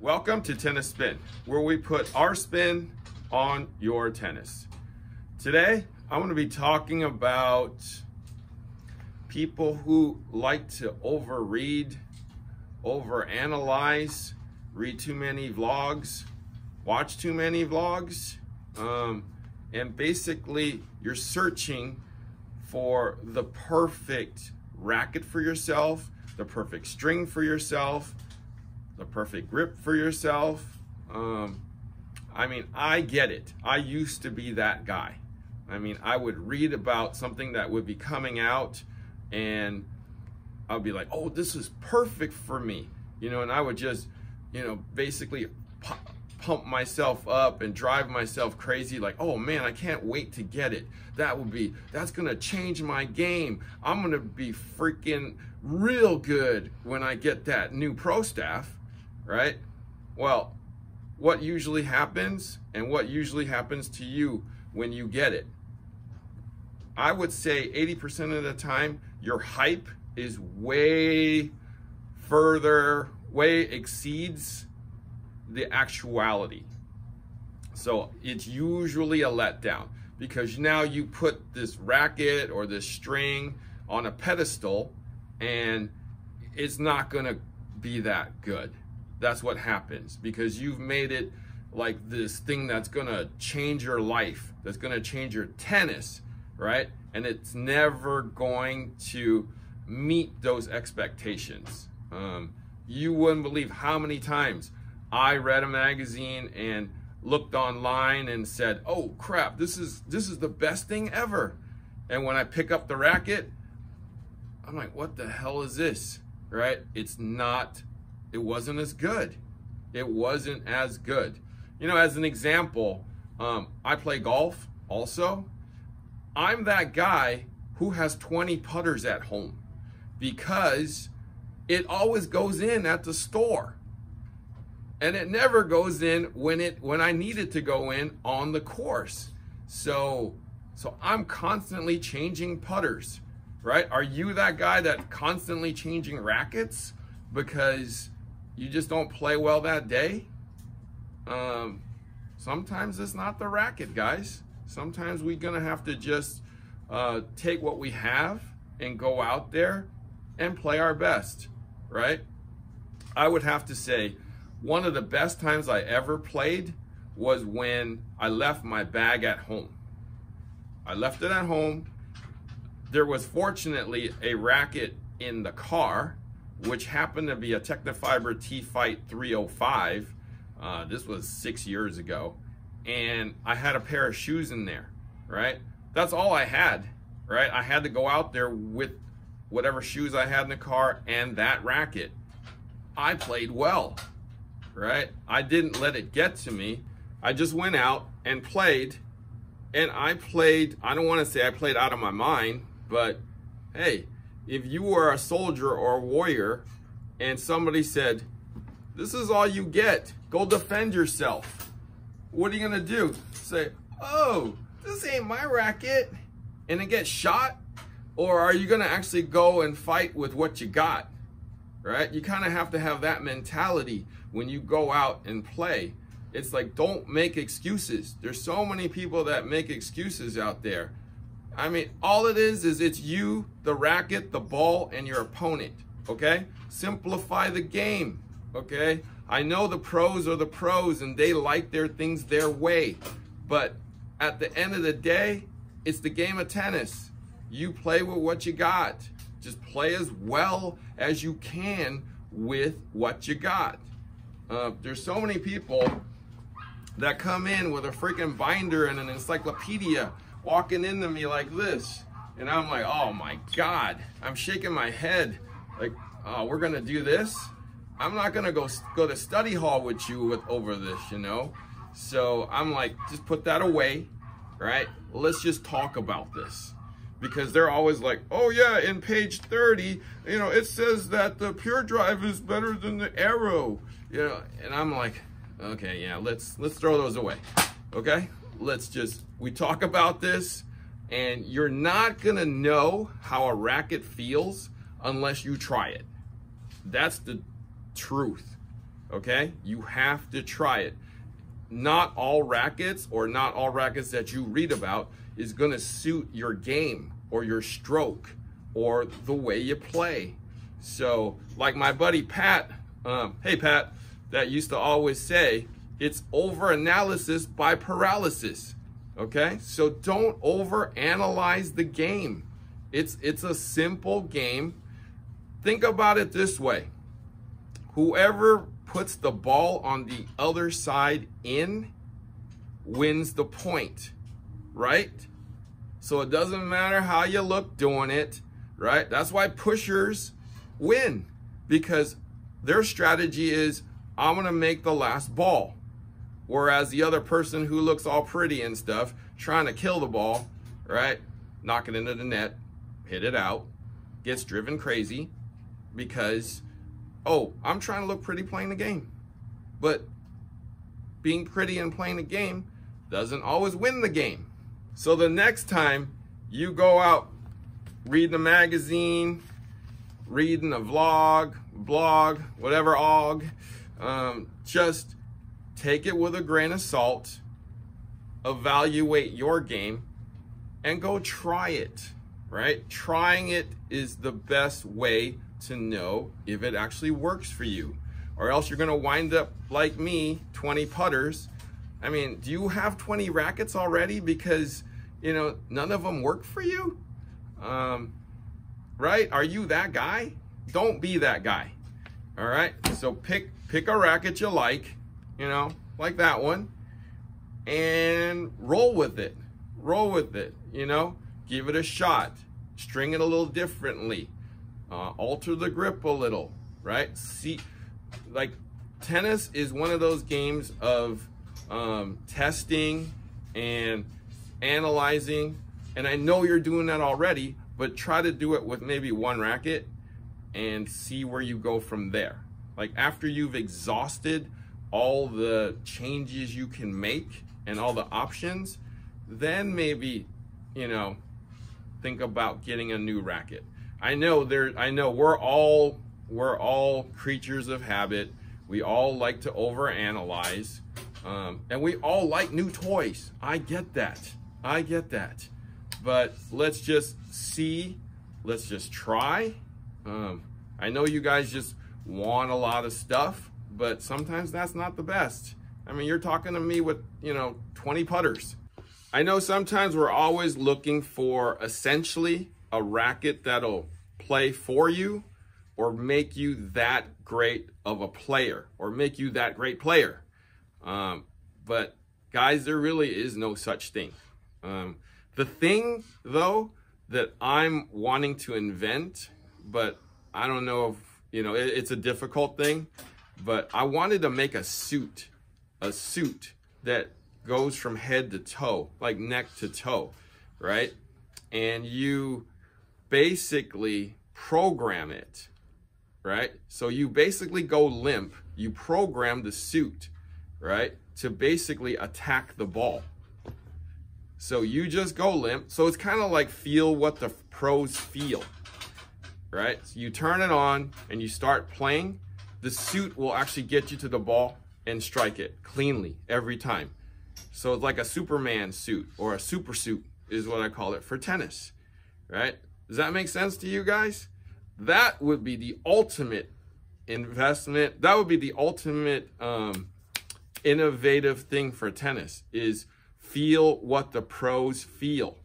Welcome to Tennis Spin, where we put our spin on your tennis. Today, I'm going to be talking about people who like to overread, overanalyze, read too many vlogs, watch too many vlogs, and basically you're searching for the perfect racket for yourself, the perfect string for yourself, the perfect grip for yourself. I mean, I get it. I used to be that guy. I mean, I would read about something that would be coming out and I'll be like, oh, this is perfect for me. You know, and I would just, basically pump myself up and drive myself crazy. Like, oh man, I can't wait to get it. That's gonna change my game. I'm gonna be freaking real good when I get that new pro staff, right? Well, what usually happens and what usually happens to you when you get it? I would say 80% of the time, your hype is way exceeds the actuality. So it's usually a letdown because now you put this racket or this string on a pedestal and it's not gonna be that good. That's what happens because you've made it like this thing that's gonna change your life, that's gonna change your tennis, right? And it's never going to meet those expectations. You wouldn't believe how many times I read a magazine and looked online and said, oh crap, this is the best thing ever. And when I pick up the racket, I'm like, what the hell is this, right? It wasn't as good. It wasn't as good. You know, as an example, I play golf also. I'm that guy who has 20 putters at home because it always goes in at the store. And it never goes in when I need it to go in on the course. So I'm constantly changing putters, right? Are you that guy that constantly changing rackets because you just don't play well that day? Sometimes it's not the racket, guys. Sometimes we're gonna have to just take what we have and go out there and play our best, right? I would have to say, one of the best times I ever played was when I left my bag at home. I left it at home. There was fortunately a racket in the car, which happened to be a Technifiber T-Fight 305. This was 6 years ago. And I had a pair of shoes in there, right? That's all I had, right? I had to go out there with whatever shoes I had in the car and that racket. I played well. Right? I didn't let it get to me. I just went out and played, and I don't want to say I played out of my mind, but hey, if you were a soldier or a warrior and somebody said, this is all you get, go defend yourself, what are you gonna do? Say, oh, this ain't my racket, and then get shot? Or are you gonna actually go and fight with what you got? Right? You kind of have to have that mentality when you go out and play. It's like, don't make excuses. There's so many people that make excuses out there. I mean, all it is it's you, the racket, the ball, and your opponent, okay? Simplify the game, okay? I know the pros are the pros and they like their things their way, but at the end of the day, it's the game of tennis. You play with what you got. Just play as well as you can with what you got. There's so many people that come in with a freaking binder and an encyclopedia walking into me like this. And I'm like, oh my God, I'm shaking my head. Like, oh, we're gonna do this? I'm not gonna go to study hall with you over this, you know? So I'm like, just put that away, right? Let's just talk about this. Because they're always like, oh yeah, in page 30, it says that the pure drive is better than the arrow, and I'm like, okay, yeah, let's throw those away, okay? We talk about this, and you're not gonna know how a racket feels unless you try it. That's the truth. okay? You have to try it. Not all rackets, or not all rackets that you read about, is gonna suit your game or your stroke or the way you play. So like my buddy Pat, hey Pat, that used to always say, it's overanalysis by paralysis, okay? So don't overanalyze the game. It's a simple game. Think about it this way. Whoever puts the ball on the other side in wins the point, right? So it doesn't matter how you look doing it, right? That's why pushers win, because their strategy is, I'm gonna make the last ball. Whereas the other person who looks all pretty and stuff, trying to kill the ball, right? Knock it into the net, hit it out, gets driven crazy because, oh, I'm trying to look pretty playing the game. But being pretty and playing the game doesn't always win the game. So the next time you go out reading a magazine, reading a blog, whatever just take it with a grain of salt, evaluate your game, and go try it, right? Trying it is the best way to know if it actually works for you, or else you're gonna wind up like me, 20 putters. I mean, do you have 20 rackets already because, you know, none of them work for you? Right? Are you that guy? Don't be that guy. All right? So pick a racket you like, you know, like that one, and roll with it. Roll with it, you know? Give it a shot. String it a little differently. Alter the grip a little, right? See, like, tennis is one of those games of testing and analyzing, and I know you're doing that already, but try to do it with maybe one racket and see where you go from there. Like, after you've exhausted all the changes you can make and all the options, then maybe, you know, think about getting a new racket. I know we're all creatures of habit. We all like to overanalyze, and we all like new toys. I get that. But let's just see, let's just try. I know you guys just want a lot of stuff, but sometimes that's not the best. I mean, you're talking to me with, you know, 20 putters. I know sometimes we're always looking for essentially a racket that'll play for you or make you that great of a player or make you that great player. But guys, there really is no such thing. The thing though that I'm wanting to invent, but I don't know if, you know, it's a difficult thing, but I wanted to make a suit that goes from head to toe, like neck to toe, right? And you basically program it, right? So you basically go limp, you program the suit, right, to basically attack the ball. So you just go limp. So it's kind of like feel what the pros feel, right? So you turn it on and you start playing. The suit will actually get you to the ball and strike it cleanly every time. So it's like a Superman suit, or a super suit is what I call it for tennis, right? Does that make sense to you guys? That would be the ultimate investment. That would be the ultimate innovative thing for tennis, is feel what the pros feel,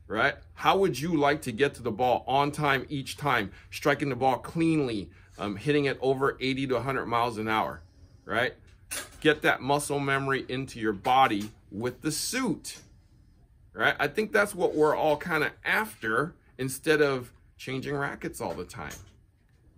right? How would you like to get to the ball on time each time, striking the ball cleanly, hitting it over 80 to 100 miles an hour, right? Get that muscle memory into your body with the suit, right? I think that's what we're all kind of after, instead of changing rackets all the time,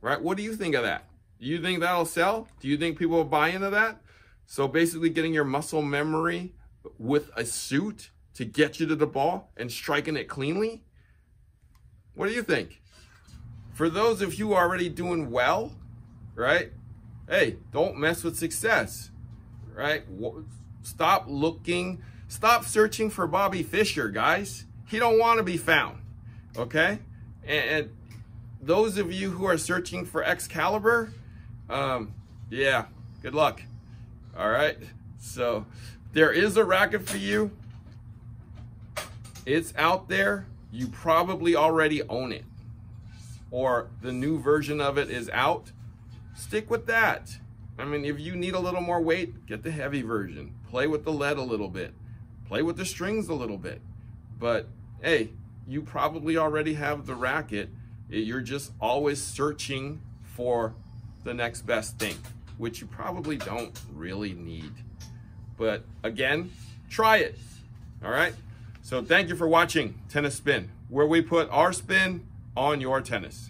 right? What do you think of that? Do you think that'll sell? Do you think people will buy into that? So basically getting your muscle memory with a suit to get you to the ball and striking it cleanly? What do you think? For those of you already doing well, right? Hey, don't mess with success, right? Stop searching for Bobby Fischer, guys. He don't want to be found, okay? And those of you who are searching for Excalibur, yeah, Good luck. All right. So there is a racket for you. It's out there. You probably already own it, or the new version of it is out. Stick with that. I mean, if you need a little more weight, get the heavy version. Play with the lead a little bit. Play with the strings a little bit. But hey, you probably already have the racket. You're just always searching for the next best thing, which you probably don't really need. But again, try it. All right? So thank you for watching Tennis Spin, where we put our spin on your tennis.